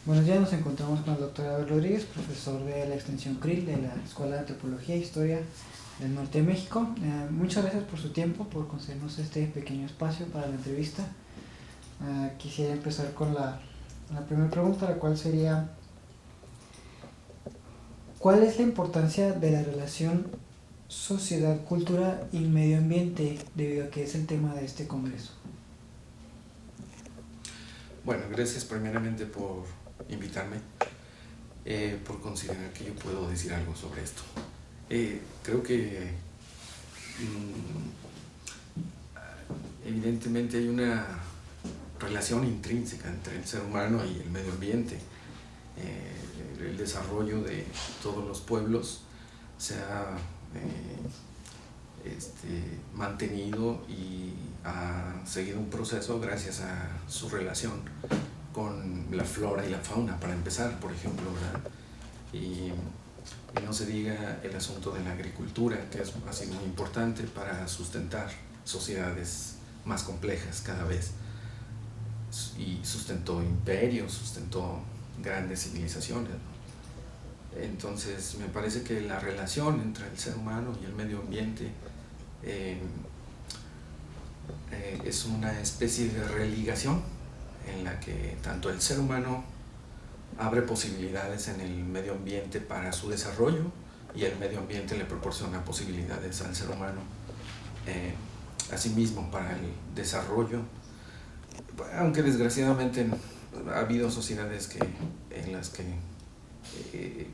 Buenos días, nos encontramos con el doctor Abel Rodríguez, profesor de la extensión CRIL de la Escuela de Antropología e Historia del Norte de México. Muchas gracias por su tiempo, por concedernos este pequeño espacio para la entrevista. Quisiera empezar con la primera pregunta, la cual sería: ¿cuál es la importancia de la relación sociedad, cultura y medio ambiente, debido a que es el tema de este congreso? Bueno, gracias primeramente por invitarme, por considerar que yo puedo decir algo sobre esto. Creo que evidentemente hay una relación intrínseca entre el ser humano y el medio ambiente. El desarrollo de todos los pueblos se ha mantenido y ha seguido un proceso gracias a su relación con la flora y la fauna, para empezar, por ejemplo, ¿verdad? Y no se diga el asunto de la agricultura, que ha sido muy importante para sustentar sociedades más complejas cada vez, y sustentó imperios, sustentó grandes civilizaciones, ¿no? Entonces me parece que la relación entre el ser humano y el medio ambiente es una especie de religación en la que tanto el ser humano abre posibilidades en el medio ambiente para su desarrollo y el medio ambiente le proporciona posibilidades al ser humano asimismo para el desarrollo, aunque desgraciadamente ha habido sociedades en las que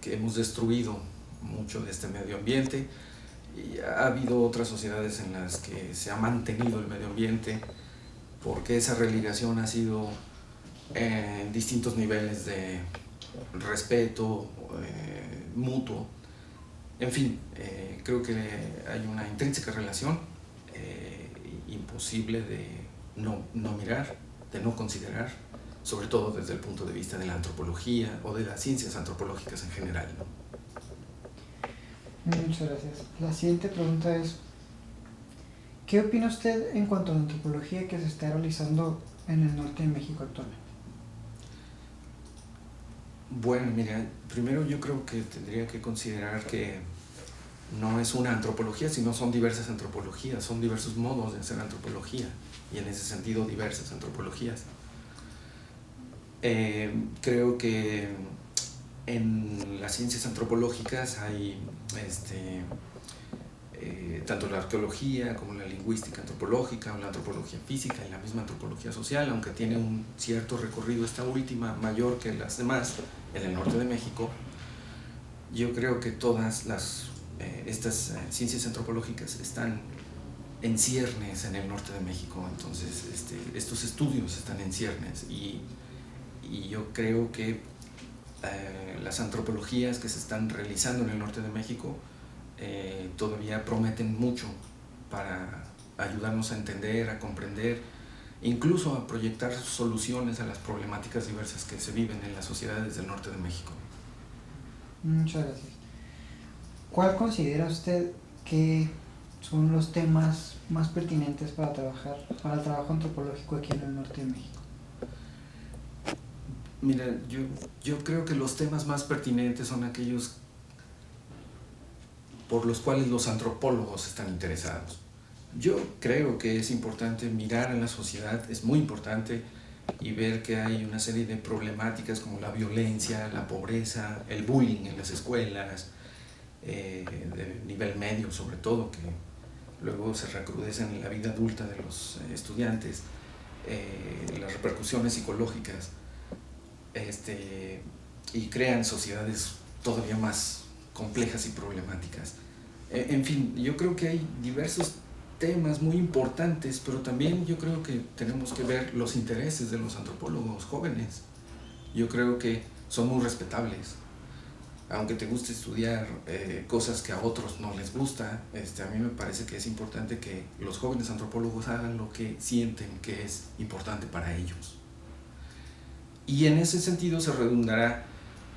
hemos destruido mucho de este medio ambiente, y ha habido otras sociedades en las que se ha mantenido el medio ambiente porque esa religación ha sido en distintos niveles de respeto mutuo. En fin, creo que hay una intrínseca relación imposible de no mirar, de no considerar, sobre todo desde el punto de vista de la antropología o de las ciencias antropológicas en general, ¿no? Muchas gracias. La siguiente pregunta es: ¿qué opina usted en cuanto a la antropología que se está realizando en el norte de México actualmente? Bueno, mira, primero yo creo que tendría que considerar que no es una antropología, sino son diversas antropologías, son diversos modos de hacer antropología, y en ese sentido diversas antropologías. Creo que en las ciencias antropológicas hay tanto la arqueología como la lingüística antropológica o la antropología física y la misma antropología social, aunque tiene un cierto recorrido esta última mayor que las demás en el norte de México. Yo creo que todas estas ciencias antropológicas están en ciernes en el norte de México. Entonces estos estudios están en ciernes, y yo creo que las antropologías que se están realizando en el norte de México todavía prometen mucho para ayudarnos a entender, a comprender, incluso a proyectar soluciones a las problemáticas diversas que se viven en las sociedades del norte de México. Muchas gracias. ¿Cuál considera usted que son los temas más pertinentes para el trabajo antropológico aquí en el norte de México? Mira, yo creo que los temas más pertinentes son aquellos por los cuales los antropólogos están interesados. Yo creo que es importante mirar a la sociedad, es muy importante, y ver que hay una serie de problemáticas como la violencia, la pobreza, el bullying en las escuelas, de nivel medio sobre todo, que luego se recrudecen en la vida adulta de los estudiantes, las repercusiones psicológicas, y crean sociedades todavía más complejas y problemáticas. En fin, yo creo que hay diversos temas muy importantes, pero también yo creo que tenemos que ver los intereses de los antropólogos jóvenes. Yo creo que son muy respetables. Aunque te guste estudiar cosas que a otros no les gusta, a mí me parece que es importante que los jóvenes antropólogos hagan lo que sienten que es importante para ellos. Y en ese sentido se redundará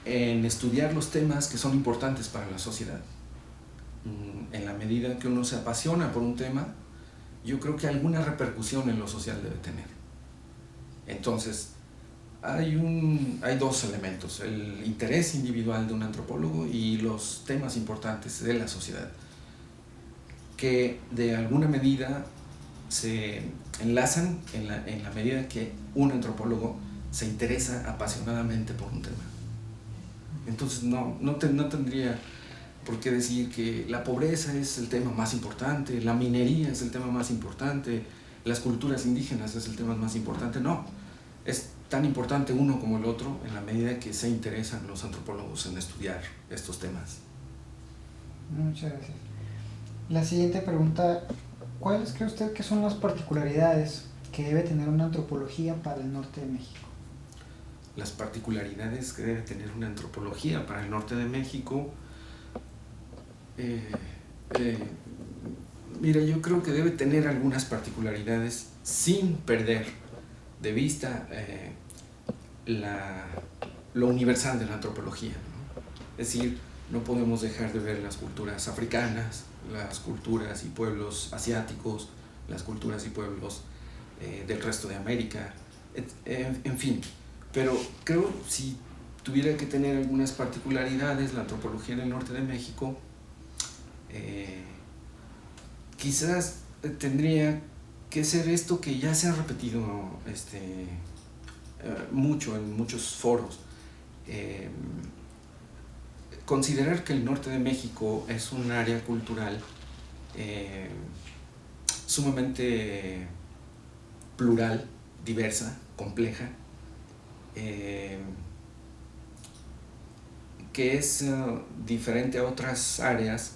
en estudiar los temas que son importantes para la sociedad. En la medida que uno se apasiona por un tema, yo creo que alguna repercusión en lo social debe tener. Entonces, Hay dos elementos: el interés individual de un antropólogo y los temas importantes de la sociedad, que de alguna medida se enlazan en la medida que un antropólogo se interesa apasionadamente por un tema. Entonces no tendría por qué decir que la pobreza es el tema más importante, la minería es el tema más importante, las culturas indígenas es el tema más importante. No, es tan importante uno como el otro en la medida que se interesan los antropólogos en estudiar estos temas. Muchas gracias. La siguiente pregunta: ¿cuáles cree usted que son las particularidades que debe tener una antropología para el norte de México? Las particularidades que debe tener una antropología para el norte de México, mira, yo creo que debe tener algunas particularidades sin perder de vista lo universal de la antropología, ¿no? Es decir, no podemos dejar de ver las culturas africanas, las culturas y pueblos asiáticos, las culturas y pueblos del resto de América, en fin. Pero creo, si tuviera que tener algunas particularidades la antropología en el norte de México, quizás tendría que ser esto que ya se ha repetido mucho en muchos foros. Considerar que el norte de México es un área cultural sumamente plural, diversa, compleja, que es diferente a otras áreas,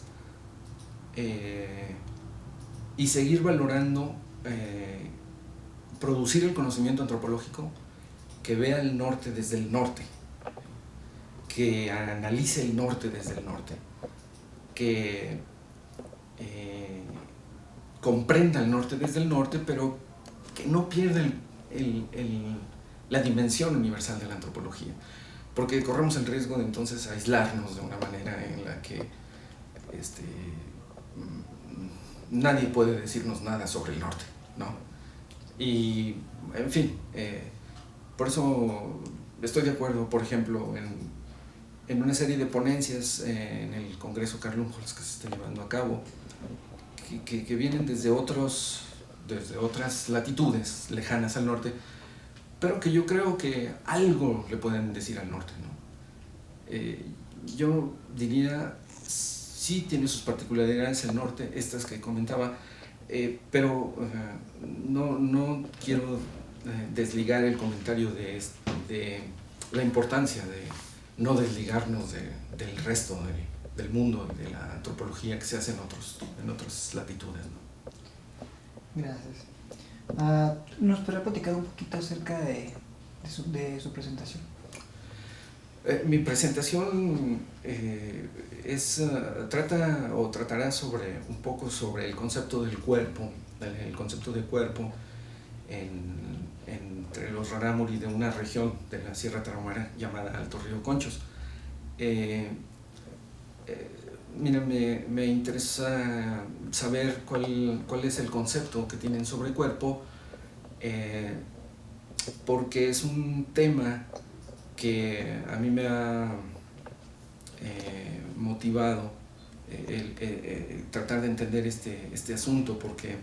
y seguir valorando, producir el conocimiento antropológico que vea el norte desde el norte, que analice el norte desde el norte, que comprenda el norte desde el norte, pero que no pierda la dimensión universal de la antropología, porque corremos el riesgo de entonces aislarnos de una manera en la que nadie puede decirnos nada sobre el norte, ¿no? Y, en fin, por eso estoy de acuerdo, por ejemplo, en una serie de ponencias en el Congreso Carl Humpholtz que se está llevando a cabo, que vienen desde otras latitudes lejanas al norte, pero que yo creo que algo le pueden decir al norte, ¿no? Yo diría, sí tiene sus particularidades el norte, estas que comentaba, pero no quiero desligar el comentario de la importancia de no desligarnos del resto del mundo y de la antropología que se hace en otras latitudes, ¿no? Gracias. ¿Nos podría platicar un poquito acerca de su presentación? Mi presentación tratará un poco sobre el concepto del cuerpo, entre los rarámuri de una región de la Sierra Tarahumara llamada Alto Río Conchos. Mira, me interesa saber cuál es el concepto que tienen sobre cuerpo, porque es un tema que a mí me ha motivado tratar de entender este asunto, porque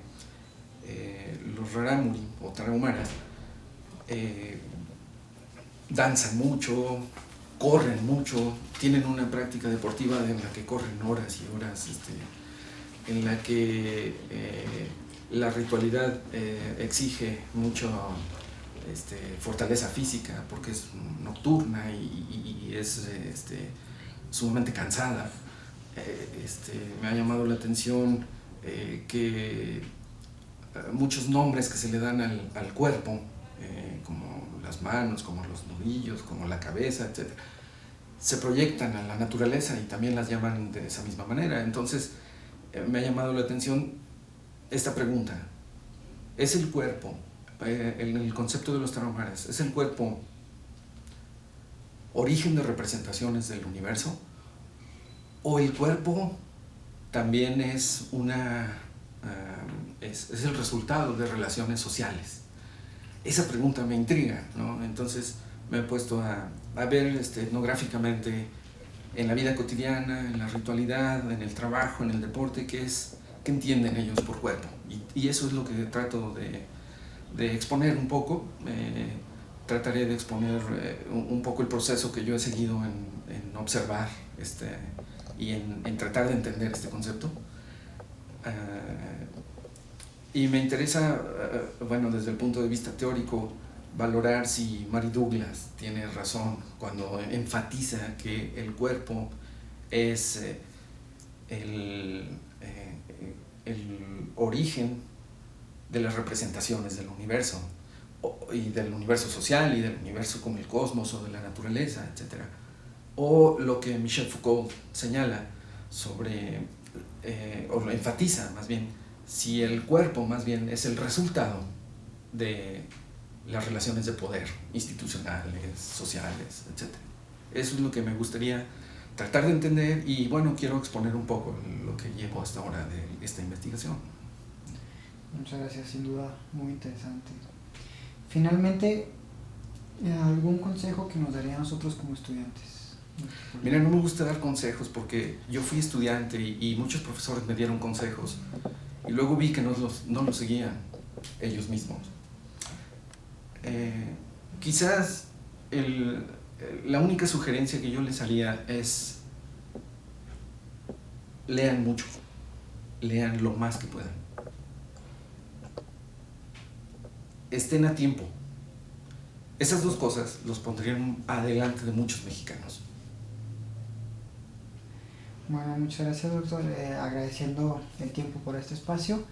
los rarámuri o tarahumaras danzan mucho, corren mucho, tienen una práctica deportiva en la que corren horas y horas, en la que la ritualidad exige mucho fortaleza física, porque es nocturna y es sumamente cansada. Me ha llamado la atención que muchos nombres que se le dan al cuerpo, como las manos, como los nudillos, como la cabeza, etc., se proyectan a la naturaleza y también las llaman de esa misma manera. Entonces me ha llamado la atención esta pregunta: ¿es el cuerpo, en el concepto de los tarahumaras, es el cuerpo origen de representaciones del universo, o el cuerpo también es es el resultado de relaciones sociales? Esa pregunta me intriga, ¿no? Entonces me he puesto a ver etnográficamente en la vida cotidiana, en la ritualidad, en el trabajo, en el deporte, qué entienden ellos por cuerpo. Y eso es lo que trato de exponer un poco. Trataré de exponer un poco el proceso que yo he seguido en observar y en tratar de entender este concepto. Y me interesa, bueno, desde el punto de vista teórico, valorar si Mary Douglas tiene razón cuando enfatiza que el cuerpo es el origen de las representaciones del universo, y del universo social, y del universo como el cosmos o de la naturaleza, etc. O lo que Michel Foucault señala sobre, o lo enfatiza más bien, si el cuerpo más bien es el resultado de las relaciones de poder institucionales, sociales, etc. Eso es lo que me gustaría tratar de entender, y bueno, quiero exponer un poco lo que llevo hasta ahora de esta investigación. Muchas gracias, sin duda, muy interesante. Finalmente, ¿algún consejo que nos daría a nosotros como estudiantes? Mira, no me gusta dar consejos porque yo fui estudiante y muchos profesores me dieron consejos y luego vi que no los seguían ellos mismos. Quizás la única sugerencia que yo les haría es: lean mucho, lean lo más que puedan, estén a tiempo. Esas dos cosas los pondrían adelante de muchos mexicanos. Bueno, muchas gracias, doctor. Agradeciendo el tiempo por este espacio,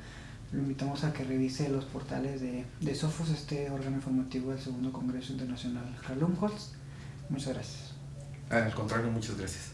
lo invitamos a que revise los portales de Sophos, este órgano informativo del Segundo Congreso Internacional Karl Lumholtz. Muchas gracias. Al contrario, muchas gracias.